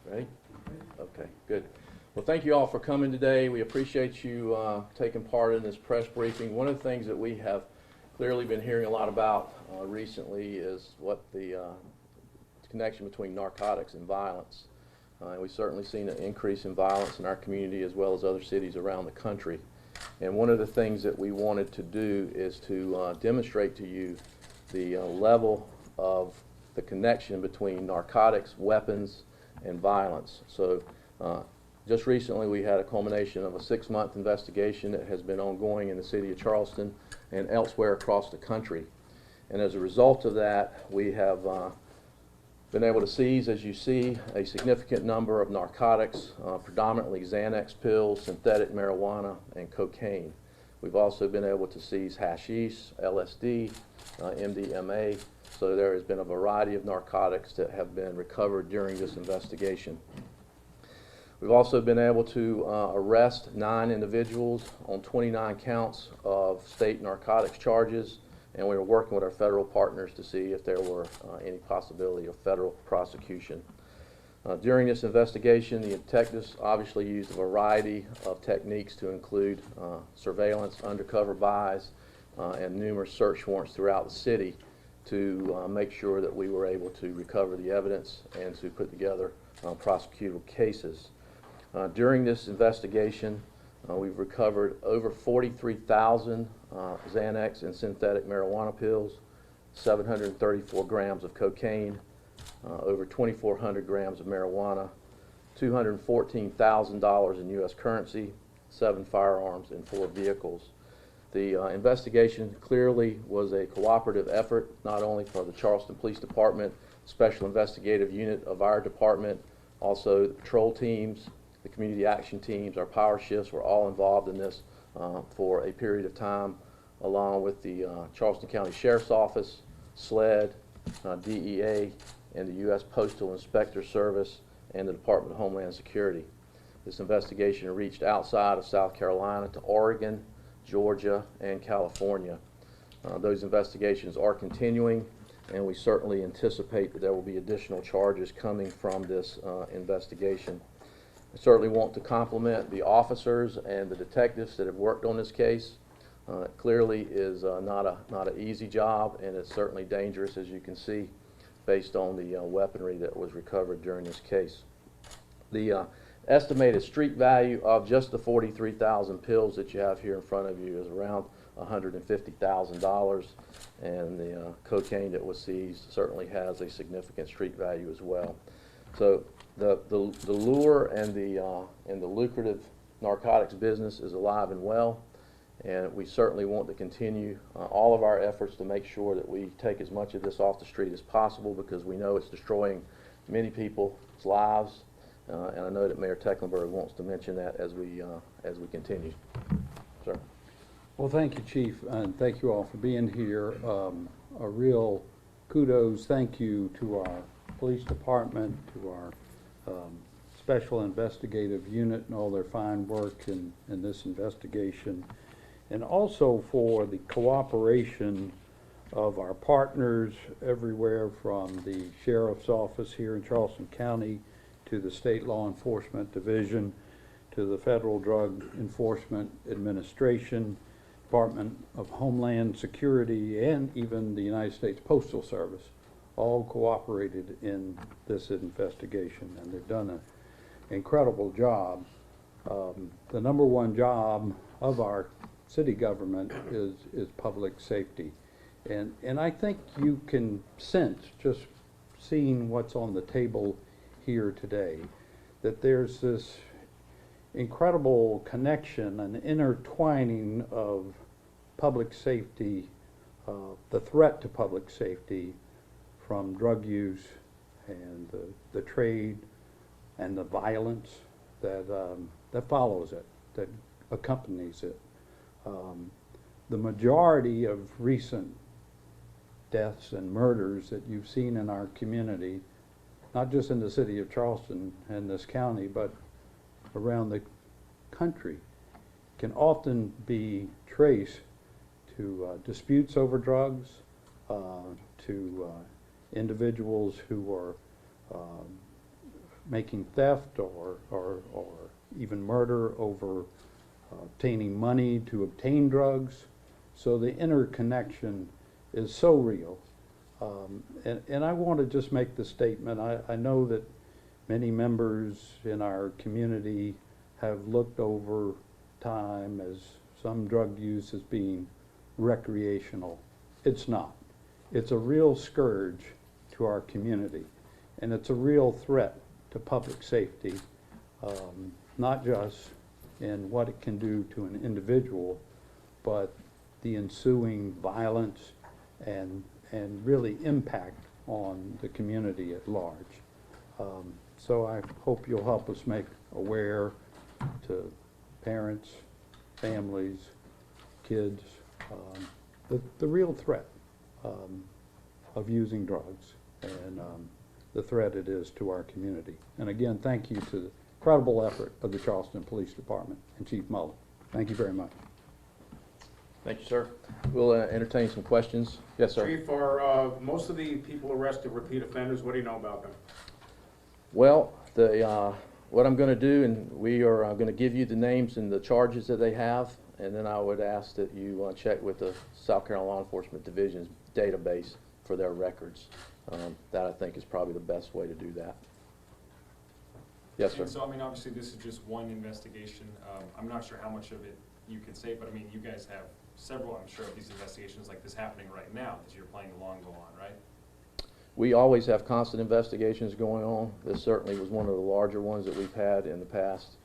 Ready? Okay, good. Well, thank you all for coming today. We appreciate you taking part in this press briefing. One of the things that we have clearly been hearing a lot about recently is what the connection between narcotics and violence. And we've certainly seen an increase in violence in our community as well as other cities around the country. And one of the things that we wanted to do is to demonstrate to you the level of the connection between narcotics, weapons, and violence. So just recently we had a culmination of a 6-month investigation that has been ongoing in the city of Charleston and elsewhere across the country. And as a result of that, we have been able to seize, as you see, a significant number of narcotics, predominantly Xanax pills, synthetic marijuana, and cocaine. We've also been able to seize hashish, LSD, MDMA, so there has been a variety of narcotics that have been recovered during this investigation. We've also been able to arrest 9 individuals on 29 counts of state narcotics charges, and we were working with our federal partners to see if there were any possibility of federal prosecution. During this investigation, the detectives obviously used a variety of techniques to include surveillance, undercover buys, and numerous search warrants throughout the city to make sure that we were able to recover the evidence and to put together prosecutable cases. During this investigation, we've recovered over 43,000 Xanax and synthetic marijuana pills, 734 grams of cocaine, over 2,400 grams of marijuana, $214,000 in U.S. currency, 7 firearms, and 4 vehicles. The investigation clearly was a cooperative effort, not only for the Charleston Police Department, Special Investigative Unit of our department, also the patrol teams, the community action teams, our power shifts were all involved in this for a period of time, along with the Charleston County Sheriff's Office, SLED, DEA, and the U.S. Postal Inspector Service, and the Department of Homeland Security. This investigation reached outside of South Carolina to Oregon, Georgia, and California. Those investigations are continuing, and we certainly anticipate that there will be additional charges coming from this investigation. I certainly want to compliment the officers and the detectives that have worked on this case. It clearly is not an easy job, and it's certainly dangerous, as you can see, based on the weaponry that was recovered during this case. The estimated street value of just the 43,000 pills that you have here in front of you is around $150,000, and the cocaine that was seized certainly has a significant street value as well. So the lure and the lucrative narcotics business is alive and well, and we certainly want to continue all of our efforts to make sure that we take as much of this off the street as possible, because we know it's destroying many people's lives, and I know that Mayor Tecklenburg wants to mention that as we continue. Sir. Well, thank you, Chief, and thank you all for being here. A real kudos, thank you to our police department, to our Special Investigative Unit and all their fine work in this investigation, and also for the cooperation of our partners everywhere from the Sheriff's Office here in Charleston County to the State Law Enforcement Division to the Federal Drug Enforcement Administration, Department of Homeland Security, and even the United States Postal Service. All cooperated in this investigation, and they've done an incredible job. The number one job of our city government is public safety, and I think you can sense, just seeing what's on the table here today, that there's this incredible connection and intertwining of public safety, the threat to public safety from drug use and the trade and the violence that follows it, that accompanies it. The majority of recent deaths and murders that you've seen in our community, not just in the city of Charleston and this county, but around the country, can often be traced to disputes over drugs, to individuals who are making theft or even murder over obtaining money to obtain drugs. So the interconnection is so real. And I want to just make the statement, I know that many members in our community have looked over time as some drug use as being recreational. It's not. It's a real scourge to our community, and it's a real threat to public safety, not just in what it can do to an individual, but the ensuing violence and really impact on the community at large. So I hope you'll help us make aware to parents, families, kids, the real threat of using drugs and the threat it is to our community. And again, thank you to the incredible effort of the Charleston Police Department and Chief Mullen. Thank you very much. Thank you, sir. We'll entertain some questions. Yes, sir. Chief, are most of the people arrested repeat offenders? What do you know about them? Well, what I'm going to do, and we are going to give you the names and the charges that they have, and then I would ask that you check with the South Carolina Law Enforcement Division's database for their records. That I think is probably the best way to do that. Yes, sir. And so, I mean, obviously this is just one investigation. I'm not sure how much of it you can say, but I mean, you guys have several, I'm sure, of these investigations like this happening right now as you're playing the long go on, right? We always have constant investigations going on. This certainly was one of the larger ones that we've had in the past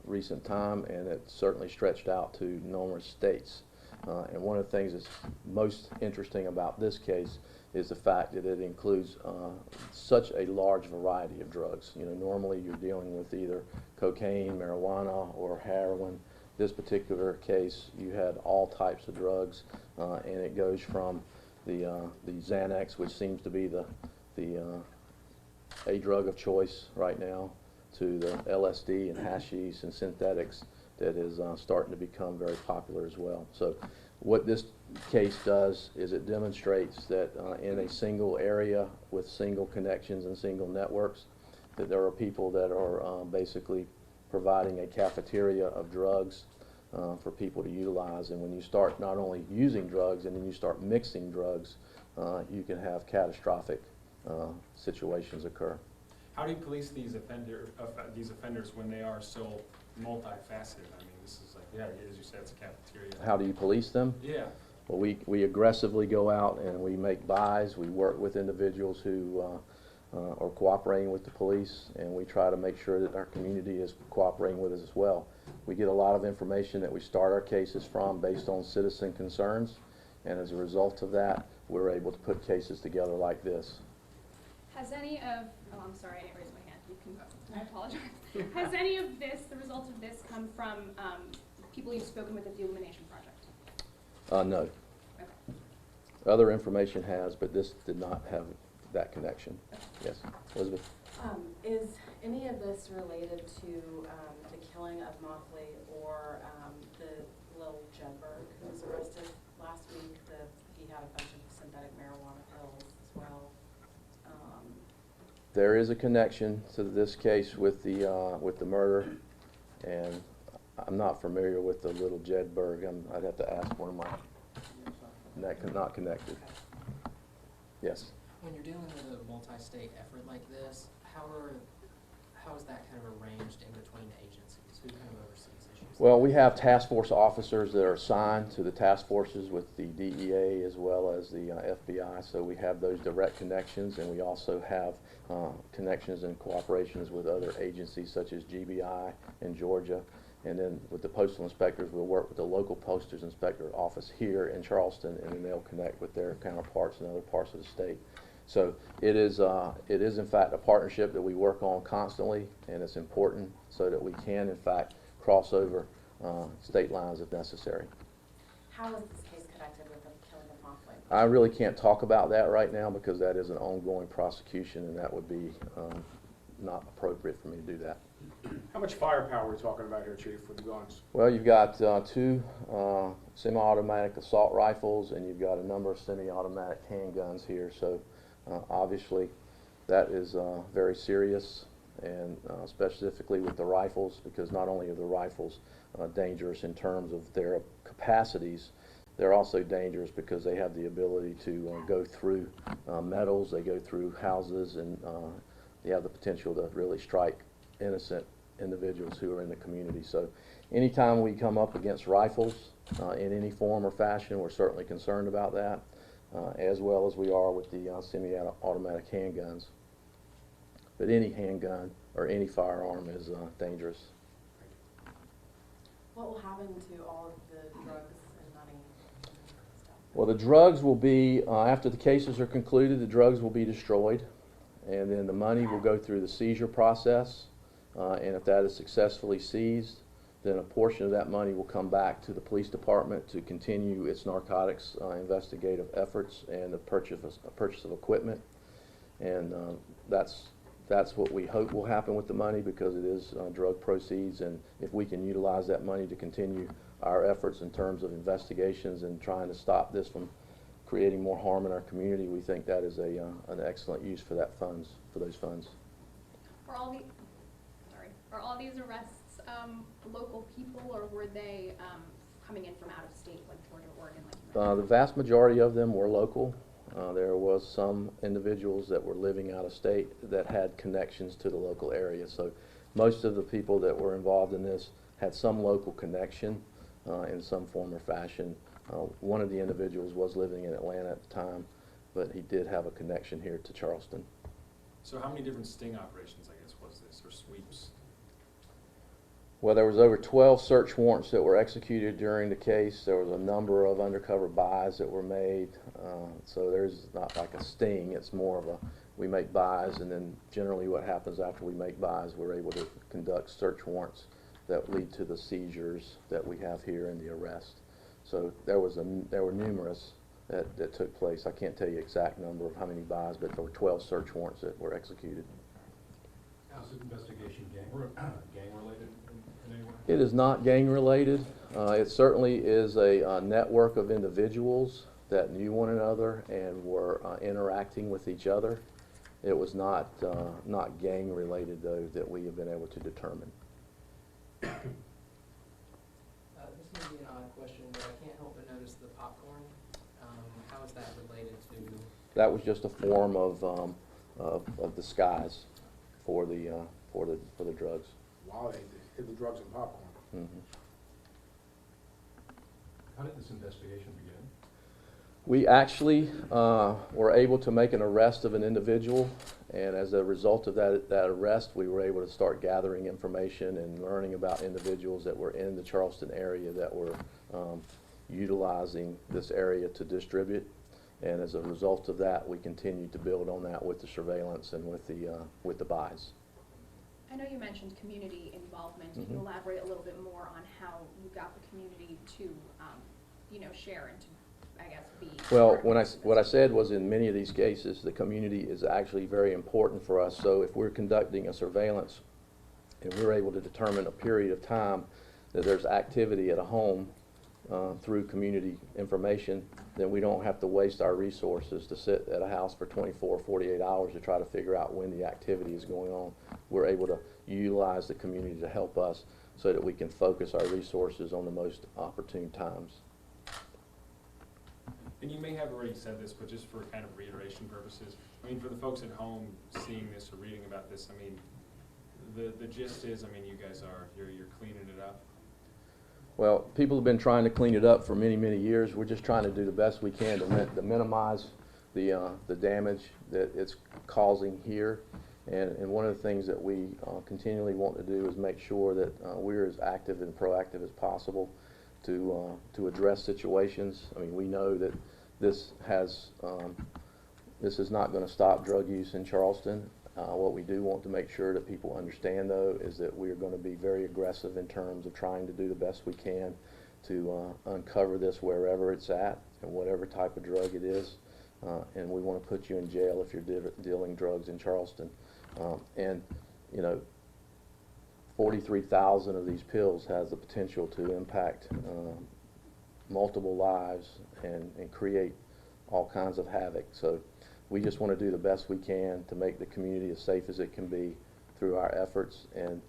recent time, and it certainly stretched out to numerous states. And one of the things that's most interesting about this case is the fact that it includes such a large variety of drugs. You know, normally you're dealing with either cocaine, marijuana, or heroin. This particular case, you had all types of drugs, and it goes from the Xanax, which seems to be a drug of choice right now, to the LSD and hashish and synthetics that is starting to become very popular as well. So what this case does is it demonstrates that in a single area with single connections and single networks, that there are people that are basically providing a cafeteria of drugs for people to utilize. And when you start not only using drugs and then you start mixing drugs, you can have catastrophic situations occur. How do you police these offenders when they are so multifaceted? I mean, this is like, yeah, as you said, it's a cafeteria. How do you police them? Yeah. Well, we aggressively go out and we make buys. We work with individuals who are cooperating with the police, and we try to make sure that our community is cooperating with us as well. We get a lot of information that we start our cases from based on citizen concerns, and as a result of that, we're able to put cases together like this. Has any of, oh, I'm sorry, I didn't raise my hand. You can go. I apologize. Has any of this, the result of this, come from people you've spoken with at the Illumination Project? No. Okay. Other information has, but this did not have that connection. Yes, Elizabeth? Is any of this related to the killing of Moffly or the little Jedberg who was arrested last week? He had a bunch of synthetic marijuana pills as well. There is a connection to this case with the murder, and I'm not familiar with the little Jedberg. I'd have to ask one of my not connected. Yes. When you're dealing with a multi-state effort like this, how is that kind of arranged in between agencies? Who kind of oversees issues? Well, we have task force officers that are assigned to the task forces with the DEA as well as the FBI, so we have those direct connections, and we also have connections and cooperations with other agencies such as GBI in Georgia. And then with the postal inspectors, we'll work with the local postal inspector office here in Charleston, and then they'll connect with their counterparts in other parts of the state. So it is in fact a partnership that we work on constantly, and it's important so that we can in fact cross over state lines if necessary. How is this case connected with the killing of Moffly? I really can't talk about that right now because that is an ongoing prosecution, and that would be not appropriate for me to do that. How much firepower are we talking about here, Chief, with the guns? Well, you've got two semi-automatic assault rifles, and you've got a number of semi-automatic handguns here. So obviously that is very serious, and specifically with the rifles, because not only are the rifles dangerous in terms of their capacities, they're also dangerous because they have the ability to go through metals, they go through houses, and they have the potential to really strike innocent individuals who are in the community. So anytime we come up against rifles in any form or fashion, we're certainly concerned about that, as well as we are with the semi-automatic handguns. But any handgun or any firearm is dangerous. What will happen to all of the drugs and money and stuff? Well, the drugs will be, after the cases are concluded, the drugs will be destroyed, and then the money will go through the seizure process, and if that is successfully seized, then a portion of that money will come back to the police department to continue its narcotics investigative efforts and the purchase of equipment. And that's what we hope will happen with the money, because it is drug proceeds, and if we can utilize that money to continue our efforts in terms of investigations and trying to stop this from creating more harm in our community, we think that is an excellent use for those funds. Are all these arrests local people, or were they coming in from out of state, like Georgia, Oregon? The vast majority of them were local. There was some individuals that were living out of state that had connections to the local area. So most of the people that were involved in this had some local connection in some form or fashion. One of the individuals was living in Atlanta at the time, but he did have a connection here to Charleston. So how many different sting operations, I guess, was this, or sweeps? Well, there was over 12 search warrants that were executed during the case. There was a number of undercover buys that were made. So there's not like a sting. It's more of we make buys, and then generally what happens after we make buys, we're able to conduct search warrants that lead to the seizures that we have here and the arrest. So there were numerous that took place. I can't tell you exact number of how many buys, but there were 12 search warrants that were executed. How's the investigation gang-related in any way? It is not gang-related. It certainly is a network of individuals that knew one another and were interacting with each other. It was not gang-related, though, that we have been able to determine. This may be an odd question, but I can't help but notice the popcorn. How is that related to? That was just a form of disguise for the drugs. Wow, they hid the drugs and popcorn. Mm-hmm. How did this investigation begin? We actually were able to make an arrest of an individual, and as a result of that arrest, we were able to start gathering information and learning about individuals that were in the Charleston area that were utilizing this area to distribute. And as a result of that, we continued to build on that with the surveillance and with the buys. I know you mentioned community involvement. Can you elaborate a little bit more on how you got the community to, share and to, I guess, be? Well, what I said was, in many of these cases, the community is actually very important for us. So if we're conducting a surveillance and we're able to determine a period of time that there's activity at a home through community information, then we don't have to waste our resources to sit at a house for 24 or 48 hours to try to figure out when the activity is going on. We're able to utilize the community to help us so that we can focus our resources on the most opportune times. And you may have already said this, but just for kind of reiteration purposes, I mean, for the folks at home seeing this or reading about this, I mean, the gist is, I mean, you guys you're cleaning it up. Well, people have been trying to clean it up for many, many years. We're just trying to do the best we can to minimize the damage that it's causing here. And one of the things that we continually want to do is make sure that we're as active and proactive as possible to address situations. I mean, we know that this is not going to stop drug use in Charleston. What we do want to make sure that people understand, though, is that we are going to be very aggressive in terms of trying to do the best we can to uncover this wherever it's at and whatever type of drug it is. And we want to put you in jail if you're dealing drugs in Charleston. And, 43,000 of these pills has the potential to impact multiple lives and create all kinds of havoc. So we just want to do the best we can to make the community as safe as it can be through our efforts and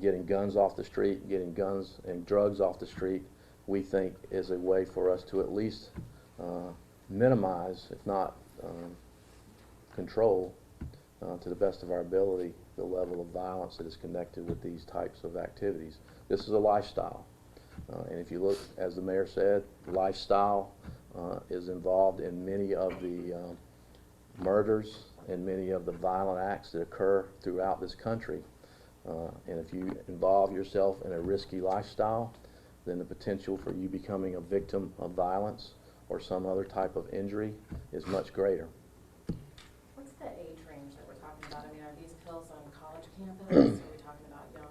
getting guns off the street, getting guns and drugs off the street, we think is a way for us to at least minimize, if not control, to the best of our ability, the level of violence that is connected with these types of activities. This is a lifestyle. And if you look, as the mayor said, lifestyle is involved in many of the murders and many of the violent acts that occur throughout this country. And if you involve yourself in a risky lifestyle, then the potential for you becoming a victim of violence or some other type of injury is much greater. What's the age range that we're talking about? I mean, are these pills on college campus? Are we talking about young?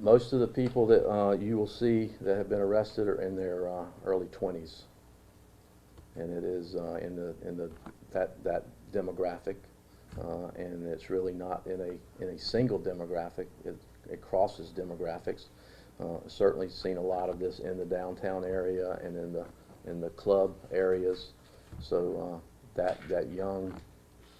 Most of the people that you will see that have been arrested are in their early 20s, and it is in that demographic, and it's really not in a single demographic. It crosses demographics. Certainly seen a lot of this in the downtown area and in the club areas. So that young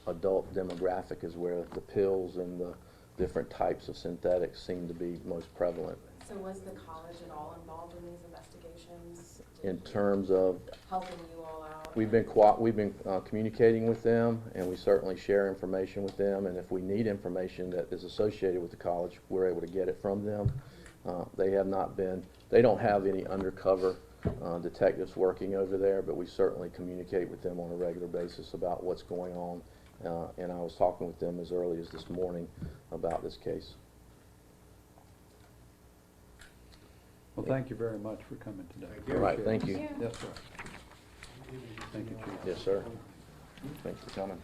adult demographic is where the pills and the different types of synthetics seem to be most prevalent. So was the college at all involved in these investigations? In terms of helping you all out? we've been communicating with them, and we certainly share information with them, and if we need information that is associated with the college, we're able to get it from them. They don't have any undercover detectives working over there, but we certainly communicate with them on a regular basis about what's going on. And I was talking with them as early as this morning about this case. Well, thank you very much for coming today. Thank you. All right, Appreciate thank it. you. Yes, sir. Thank you, Chief. Yes, sir. Thanks for coming.